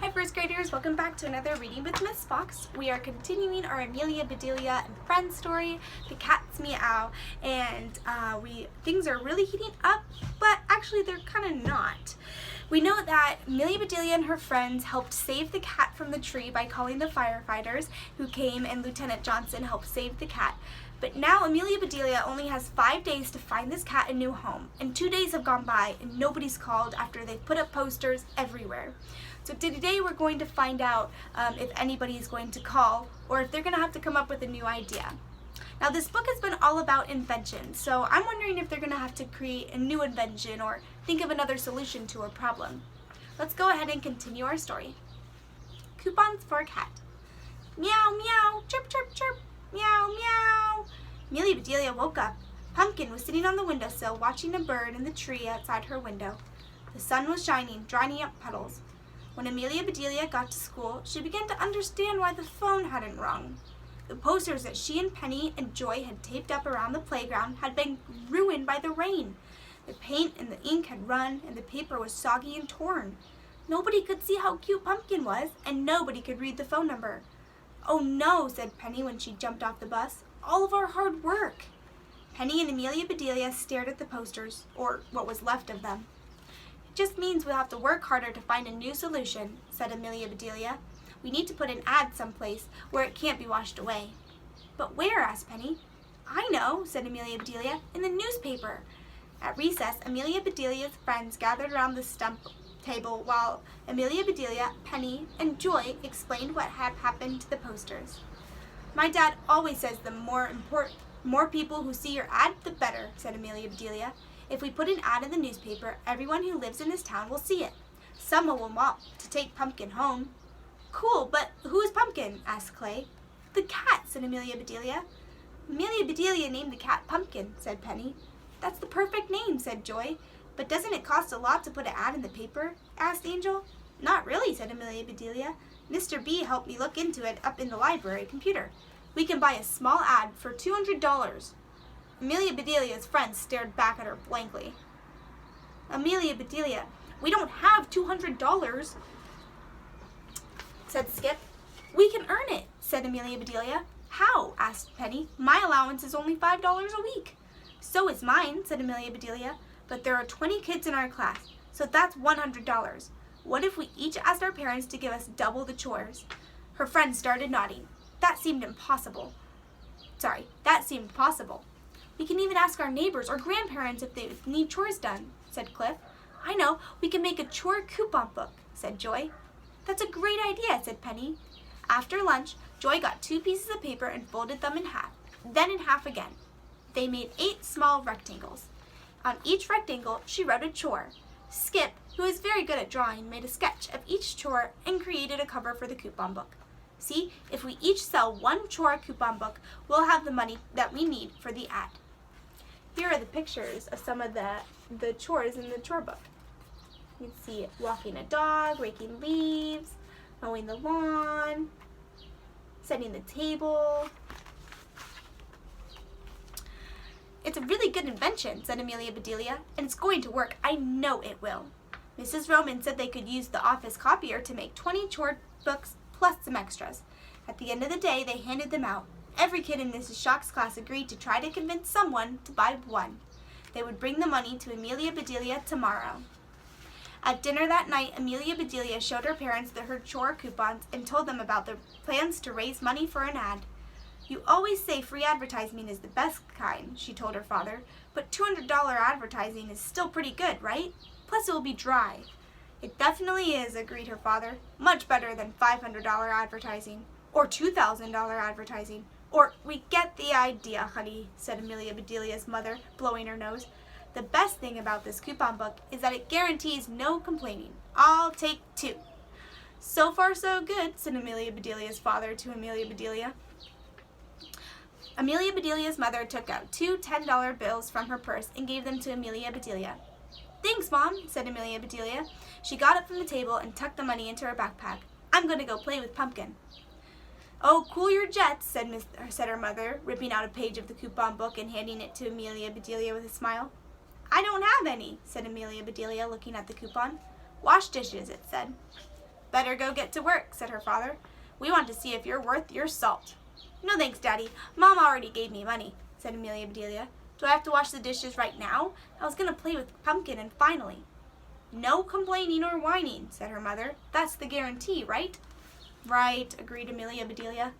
Hi first graders, welcome back to another Reading with Miss Fox. We are continuing our Amelia Bedelia Friends story, The Cat's Meow, and things are really heating up, but actually they're kind of not. We know that Amelia Bedelia and her friends helped save the cat from the tree by calling the firefighters who came, and Lieutenant Johnson helped save the cat. But now Amelia Bedelia only has 5 days to find this cat a new home, and 2 days have gone by and nobody's called after they've put up posters everywhere. So today we're going to find out if anybody is going to call or if they're going to have to come up with a new idea. Now this book has been all about invention, so I'm wondering if they're going to have to create a new invention or think of another solution to a problem. Let's go ahead and continue our story. Coupons for a cat. Meow, meow, chirp, chirp, chirp, meow, meow. Amelia Bedelia woke up. Pumpkin was sitting on the windowsill watching a bird in the tree outside her window. The sun was shining, drying up puddles. When Amelia Bedelia got to school, she began to understand why the phone hadn't rung. The posters that she and Penny and Joy had taped up around the playground had been ruined by the rain. The paint and the ink had run, and the paper was soggy and torn. Nobody could see how cute Pumpkin was, and nobody could read the phone number. "Oh no," said Penny when she jumped off the bus. "All of our hard work." Penny and Amelia Bedelia stared at the posters, or what was left of them. "It just means we'll have to work harder to find a new solution," said Amelia Bedelia. "We need to put an ad someplace where it can't be washed away." "But where?" asked Penny. "I know," said Amelia Bedelia. "In the newspaper." At recess, Amelia Bedelia's friends gathered around the stump table while Amelia Bedelia, Penny, and Joy explained what had happened to the posters. "My dad always says the more people who see your ad, the better," said Amelia Bedelia. "If we put an ad in the newspaper, everyone who lives in this town will see it. Someone will want to take Pumpkin home." "Cool, but who is Pumpkin?" asked Clay. "The cat," said Amelia Bedelia. "Amelia Bedelia named the cat Pumpkin," said Penny. "That's the perfect name," said Joy. "But doesn't it cost a lot to put an ad in the paper?" asked Angel. "Not really," said Amelia Bedelia. "Mr. B helped me look into it up in the library computer. We can buy a small ad for $200. Amelia Bedelia's friends stared back at her blankly. "Amelia Bedelia, we don't have $200, said Skip. "We can earn it," said Amelia Bedelia. "How?" asked Penny. "My allowance is only $5 a week." "So is mine," said Amelia Bedelia. "But there are 20 kids in our class, so that's $100. What if we each asked our parents to give us double the chores?" Her friends started nodding. That seemed possible. "We can even ask our neighbors or grandparents if they need chores done," said Cliff. "I know, we can make a chore coupon book," said Joy. "That's a great idea," said Penny. After lunch, Joy got 2 pieces of paper and folded them in half, then in half again. They made 8 small rectangles. On each rectangle, she wrote a chore. Skip, who is very good at drawing, made a sketch of each chore and created a cover for the coupon book. "See, if we each sell 1 chore coupon book, we'll have the money that we need for the ad." Here are the pictures of some of the chores in the chore book. You can see walking a dog, raking leaves, mowing the lawn, setting the table. "It's a really good invention," said Amelia Bedelia, "and it's going to work. I know it will." Mrs. Roman said they could use the office copier to make 20 chore books plus some extras. At the end of the day, they handed them out. Every kid in Mrs. Shock's class agreed to try to convince someone to buy one. They would bring the money to Amelia Bedelia tomorrow. At dinner that night, Amelia Bedelia showed her parents her chore coupons and told them about their plans to raise money for an ad. "You always say free advertising is the best kind," she told her father, "but $200 advertising is still pretty good, right? Plus it will be dry." "It definitely is," agreed her father. "Much better than $500 advertising, or $2,000 advertising. Or we get the idea, honey," said Amelia Bedelia's mother, blowing her nose. "The best thing about this coupon book is that it guarantees no complaining. I'll take 2. "So far so good," said Amelia Bedelia's father to Amelia Bedelia. Amelia Bedelia's mother took out 2 $10 bills from her purse and gave them to Amelia Bedelia. "Thanks, Mom," said Amelia Bedelia. She got up from the table and tucked the money into her backpack. "I'm going to go play with Pumpkin." "Oh, cool your jets," said her mother, ripping out a page of the coupon book and handing it to Amelia Bedelia with a smile. "I don't have any," said Amelia Bedelia, looking at the coupon. "Wash dishes," it said. Better go get to work, said her father. We want to see if you're worth your salt. No thanks, Daddy. Mom already gave me money, said Amelia Bedelia. Do I have to wash the dishes right now? I was going to play with Pumpkin and finally. No complaining or whining, said her mother. That's the guarantee, right? Right, agreed Amelia Bedelia.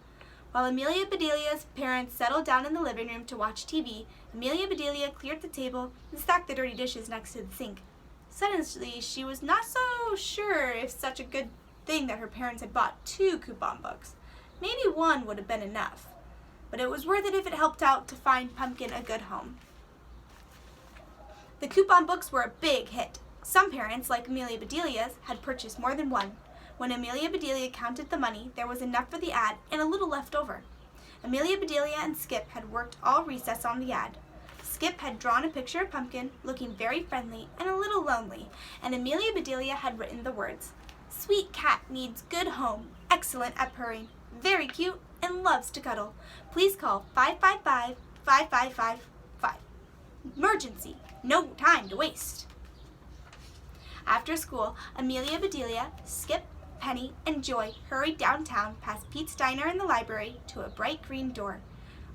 While Amelia Bedelia's parents settled down in the living room to watch TV, Amelia Bedelia cleared the table and stacked the dirty dishes next to the sink. Suddenly, she was not so sure if such a good thing that her parents had bought 2 coupon books. Maybe 1 would have been enough, but it was worth it if it helped out to find Pumpkin a good home. The coupon books were a big hit. Some parents, like Amelia Bedelia's, had purchased more than 1. When Amelia Bedelia counted the money, there was enough for the ad and a little left over. Amelia Bedelia and Skip had worked all recess on the ad. Skip had drawn a picture of Pumpkin, looking very friendly and a little lonely, and Amelia Bedelia had written the words, "Sweet cat needs good home, excellent at purring, very cute, and loves to cuddle. Please call 555-5555. Emergency, no time to waste." After school, Amelia Bedelia, Skip, Penny, and Joy hurried downtown past Pete's Diner and the library to a bright green door.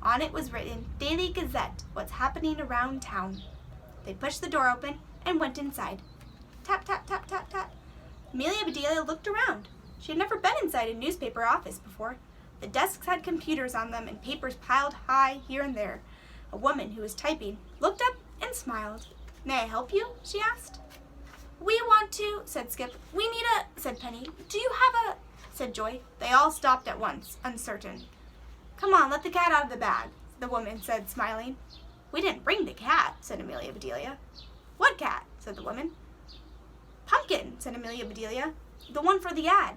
On it was written, "Daily Gazette, what's happening around town." They pushed the door open and went inside. Tap, tap, tap, tap, tap. Amelia Bedelia looked around. She had never been inside a newspaper office before. The desks had computers on them and papers piled high here and there. A woman who was typing looked up and smiled. "May I help you?" she asked. "We want to," said Skip. "We need a," said Penny. "Do you have a," said Joy. They all stopped at once, uncertain. "Come on, let the cat out of the bag," the woman said, smiling. "We didn't bring the cat," said Amelia Bedelia. "What cat?" said the woman. "Pumpkin," said Amelia Bedelia. "The one for the ad,"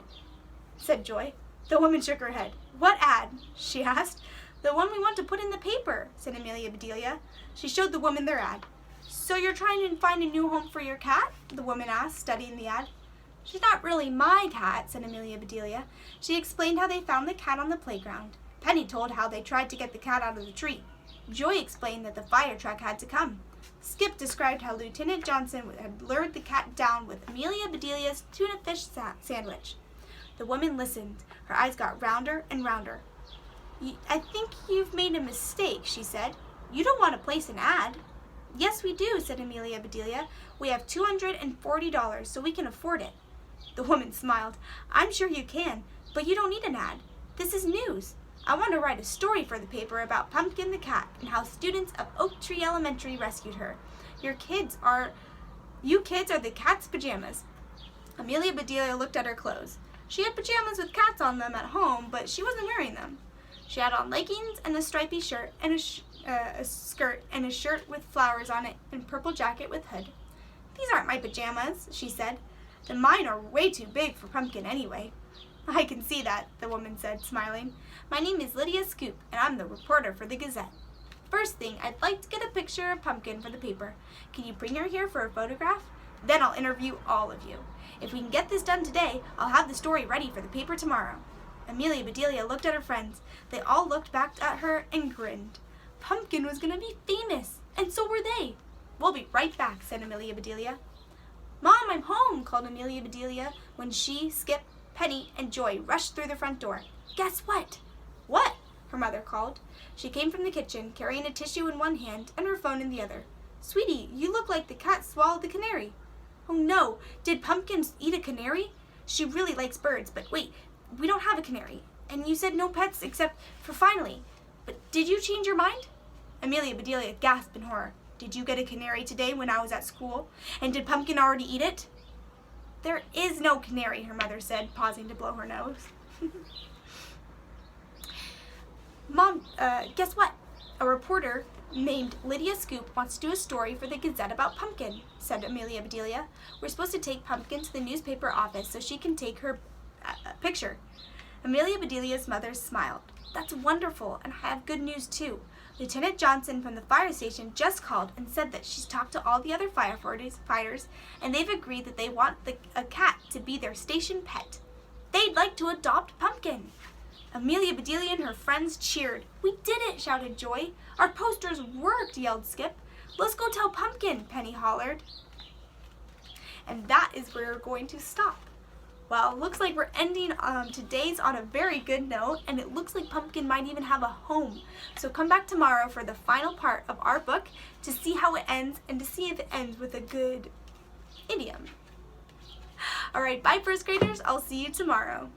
said Joy. The woman shook her head. "What ad?" she asked. "The one we want to put in the paper," said Amelia Bedelia. She showed the woman their ad. "So you're trying to find a new home for your cat?" the woman asked, studying the ad. "She's not really my cat," said Amelia Bedelia. She explained how they found the cat on the playground. Penny told how they tried to get the cat out of the tree. Joy explained that the fire truck had to come. Skip described how Lieutenant Johnson had lured the cat down with Amelia Bedelia's tuna fish sandwich. The woman listened. Her eyes got rounder and rounder. "I think you've made a mistake," she said. "You don't want to place an ad." "Yes, we do," said Amelia Bedelia. "We have $240, so we can afford it." The woman smiled. "I'm sure you can, but you don't need an ad. This is news. I want to write a story for the paper about Pumpkin the cat and how students of Oak Tree Elementary rescued her. You kids are the cat's pajamas." Amelia Bedelia looked at her clothes. She had pajamas with cats on them at home, but she wasn't wearing them. She had on leggings and a stripy shirt and a skirt and a shirt with flowers on it and purple jacket with hood. "These aren't my pajamas," she said. "Then mine are way too big for Pumpkin anyway." "I can see that," the woman said, smiling. "My name is Lydia Scoop, and I'm the reporter for the Gazette. First thing, I'd like to get a picture of Pumpkin for the paper. Can you bring her here for a photograph? Then I'll interview all of you. If we can get this done today, I'll have the story ready for the paper tomorrow." Amelia Bedelia looked at her friends. They all looked back at her and grinned. Pumpkin was going to be famous, and so were they. "We'll be right back," said Amelia Bedelia. "Mom, I'm home," called Amelia Bedelia when she, Skip, Penny, and Joy rushed through the front door. "Guess what?" "What?" her mother called. She came from the kitchen, carrying a tissue in one hand and her phone in the other. "Sweetie, you look like the cat swallowed the canary." "Oh no, did Pumpkin eat a canary? She really likes birds, but wait, we don't have a canary. And you said no pets except for finally. But did you change your mind?" Amelia Bedelia gasped in horror. "Did you get a canary today when I was at school? And did Pumpkin already eat it?" "There is no canary," her mother said, pausing to blow her nose. "Mom, guess what? A reporter named Lydia Scoop wants to do a story for the Gazette about Pumpkin," said Amelia Bedelia. "We're supposed to take Pumpkin to the newspaper office so she can take her picture." Amelia Bedelia's mother smiled. "That's wonderful, and I have good news too. Lieutenant Johnson from the fire station just called and said that she's talked to all the other firefighters, and they've agreed that they want a cat to be their station pet. They'd like to adopt Pumpkin." Amelia Bedelia and her friends cheered. "We did it!" shouted Joy. "Our posters worked!" yelled Skip. "Let's go tell Pumpkin!" Penny hollered. And that is where we're going to stop. Well, looks like we're ending today's on a very good note, and it looks like Pumpkin might even have a home. So come back tomorrow for the final part of our book to see how it ends and to see if it ends with a good idiom. Alright, bye first graders. I'll see you tomorrow.